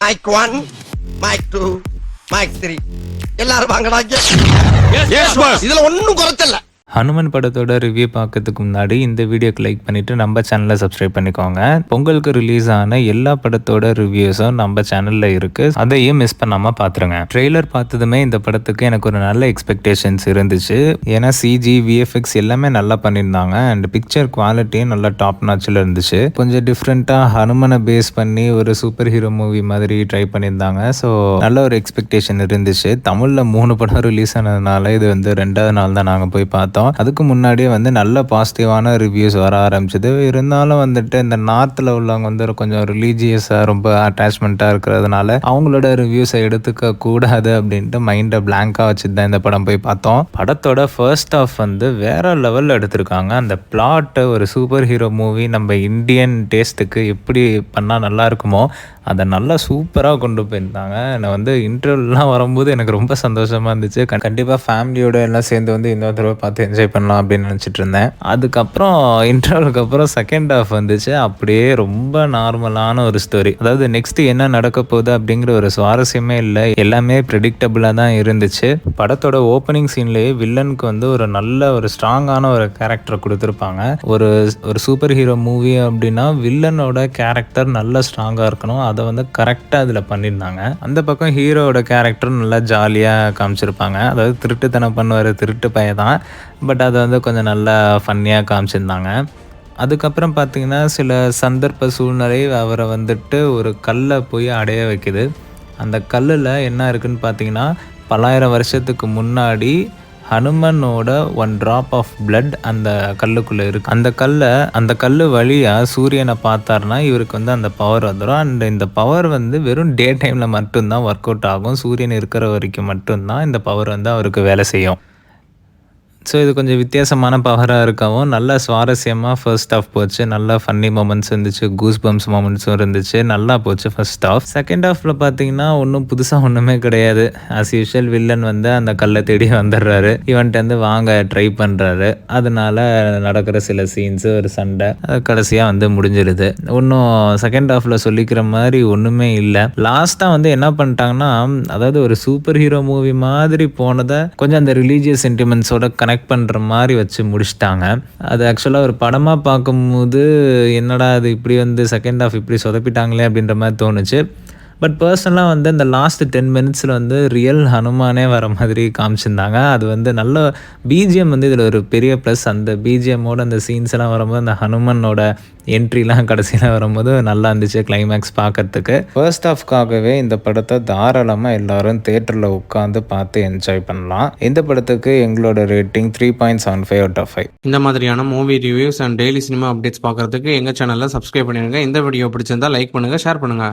Mic 1, mic 2, mic 3 எல்லாரும் வாங்கடா. இதுல ஒண்ணும் குறைச்சல. ஹனுமன் படத்தோட ரிவ்யூ பார்க்கறதுக்கு முன்னாடி இந்த வீடியோக்கு லைக் பண்ணிவிட்டு நம்ம சேனலை சப்ஸ்கிரைப் பண்ணிக்கோங்க. பொங்கலுக்கு ரிலீஸ் ஆன எல்லா படத்தோட ரிவ்யூஸும் நம்ம சேனலில் இருக்குது. அதையும் மிஸ் பண்ணாமல் பார்த்துருங்க. ட்ரெய்லர் பார்த்ததுமே இந்த படத்துக்கு எனக்கு ஒரு நல்ல எக்ஸ்பெக்டேஷன்ஸ் இருந்துச்சு. ஏன்னா சிஜி விஎஃப்எக்ஸ் எல்லாமே நல்லா பண்ணியிருந்தாங்க. அண்ட் பிக்சர் குவாலிட்டியும் நல்லா டாப் நாச்சில் இருந்துச்சு. கொஞ்சம் டிஃப்ரெண்ட்டாக ஹனுமனை பேஸ் பண்ணி ஒரு சூப்பர் ஹீரோ மூவி மாதிரி ட்ரை பண்ணியிருந்தாங்க. ஸோ நல்ல ஒரு எக்ஸ்பெக்டேஷன் இருந்துச்சு. தமிழில் 3 படம் ரிலீஸ் ஆனதுனால இது வந்து 2வது நாள் தான் நாங்கள் போய் பார்த்தோம். அதுக்கு முன்னாடியே வந்து நல்ல பாசிட்டிவான ரிவ்யூஸ் வர ஆரம்பிச்சது. இருந்தாலும் வந்துட்டு இந்த நார்த்தில் உள்ளவங்க வந்து கொஞ்சம் ரிலீஜியஸாக ரொம்ப அட்டாச்மெண்ட்டாக இருக்கிறதுனால அவங்களோட ரிவ்யூஸை எடுத்துக்க கூடாது அப்படின்ட்டு மைண்டை பிளாங்காக வச்சுட்டு தான் இந்த படம் போய் பார்த்தோம். படத்தோட ஃபர்ஸ்ட் ஆஃப் வந்து வேற லெவலில் எடுத்திருக்காங்க. அந்த பிளாட்டை ஒரு சூப்பர் ஹீரோ மூவி நம்ம இந்தியன் டேஸ்ட்டுக்கு எப்படி பண்ணால் நல்லா இருக்குமோ அதை நல்லா சூப்பராக கொண்டு போயிருந்தாங்க. நான் வந்து இன்டர்வல்லாம் வரும்போது எனக்கு ரொம்ப சந்தோஷமாக இருந்துச்சு. கண்டிப்பாக ஃபேமிலியோட எல்லாம் சேர்ந்து வந்து இன்னொரு தடவை பார்த்து என்ஜாய் பண்ணலாம் அப்படின்னு நினச்சிட்டு இருந்தேன். அதுக்கப்புறம் இன்டர்வலுக்கு அப்புறம் செகண்ட் ஹாஃப் வந்துச்சு. அப்படியே ரொம்ப நார்மலான ஒரு ஸ்டோரி. அதாவது நெக்ஸ்ட் என்ன நடக்க போகுது அப்படிங்கிற ஒரு சுவாரஸ்யமே இல்லை. எல்லாமே ப்ரெடிக்டபிளாக தான் இருந்துச்சு. படத்தோட ஓப்பனிங் சீன்லேயே வில்லனுக்கு வந்து ஒரு நல்ல ஒரு ஸ்ட்ராங்கான ஒரு கேரக்டரை கொடுத்துருப்பாங்க. ஒரு சூப்பர் ஹீரோ மூவி அப்படின்னா வில்லனோட கேரக்டர் நல்லா ஸ்ட்ராங்காக இருக்கணும். அதை வந்து கரெக்டாக அதில் பண்ணியிருந்தாங்க. அந்த பக்கம் ஹீரோவோட கேரக்டரும் நல்லா ஜாலியாக காமிச்சிருப்பாங்க. அதாவது திருட்டுத்தனம் பண்ணுவார், திருட்டு பையன் தான். பட் அதை வந்து கொஞ்சம் நல்லா ஃபன்னியாக காமிச்சிருந்தாங்க. அதுக்கப்புறம் பார்த்திங்கன்னா சில சந்தர்ப்ப சூழ்நிலை அவரை வந்துட்டு ஒரு கல்லை போய் அடைய வைக்குது. அந்த கல்லில் என்ன இருக்குதுன்னு பார்த்தீங்கன்னா பல்லாயிரம் வருஷத்துக்கு முன்னாடி ஹனுமனோட 1 drop ஆஃப் பிளட் அந்த கல்லுக்குள்ளே இருக்குது. அந்த கல் வழியாக சூரியனை பார்த்தாருனா இவருக்கு வந்து அந்த பவர் வந்துடும். அண்ட் இந்த பவர் வந்து வெறும் டே டைமில் மட்டும்தான் ஒர்க் அவுட் ஆகும். சூரியன் இருக்கிற வரைக்கும் மட்டும்தான் இந்த பவர் வந்து அவருக்கு வேலை செய்யும். ஸோ இது கொஞ்சம் வித்தியாசமான பவராக இருக்கவும் நல்லா சுவாரஸ்யமாக ஃபர்ஸ்ட் ஆஃப் போச்சு. நல்லா ஃபன்னி மூமெண்ட்ஸ் இருந்துச்சு, கூஸ் பம்ப்ஸ் மூமெண்ட்ஸும் இருந்துச்சு. நல்லா போச்சு ஃபர்ஸ்ட் ஆஃப். செகண்ட் ஆஃபில் பார்த்தீங்கன்னா ஒன்றும் புதுசாக ஒன்றுமே கிடையாது. ஆஸ் யூஷுவல் வில்லன் வந்து அந்த கல்லை தேடி வந்துடுறாரு. இவன்ட்டு வந்து வாங்க ட்ரை பண்ணுறாரு. அதனால நடக்கிற சில சீன்ஸு, ஒரு சண்டை, கடைசியாக வந்து முடிஞ்சிருது. ஒன்றும் செகண்ட் ஆஃபில் சொல்லிக்கிற மாதிரி ஒன்றுமே இல்லை. லாஸ்ட்டாக வந்து என்ன பண்ணிட்டாங்கன்னா, அதாவது ஒரு சூப்பர் ஹீரோ மூவி மாதிரி போனதை கொஞ்சம் அந்த ரிலீஜியஸ் சென்டிமெண்ட்ஸோட கனெக்ட் பண்ணுற மாதிரி வச்சு முடிச்சிட்டாங்க. அது ஆக்சுவலாக ஒரு படமாக பார்க்கும்போது என்னடா அது இப்படி வந்து செகண்ட் ஹாஃப் இப்படி சொதப்பிட்டாங்களே அப்படின்ற மாதிரி தோணுச்சு. பட் பர்சனலாக வந்து அந்த லாஸ்ட் 10 minutesல வந்து ரியல் ஹனுமானே வர மாதிரி காமிச்சிருந்தாங்க. அது வந்து நல்ல பிஜிஎம் வந்து இதில் ஒரு பெரிய ப்ளஸ். அந்த பிஜிஎம்மோட அந்த சீன்ஸ் எல்லாம் வரும்போது அந்த ஹனுமனோட என்ட்ரிலாம் கடைசியில் வரும்போது நல்லா இருந்துச்சு கிளைமேக்ஸ் பார்க்கறதுக்கு. ஃபர்ஸ்ட் ஹாஃப்காகவே இந்த படத்தை தாராளமாக எல்லாரும் தேட்டரில் உட்காந்து பார்த்து என்ஜாய் பண்ணலாம். இந்த படத்துக்கு எங்களோட ரேட்டிங் 3.75 out of 5. இந்த மாதிரியான movie reviews and daily cinema updates பார்க்கறதுக்கு எங்கள் சேனலில் சப்ஸ்கிரைப் பண்ணிடுங்க. இந்த வீடியோ பிடிச்சிருந்தா லைக் பண்ணுங்கள், ஷேர் பண்ணுங்கள்.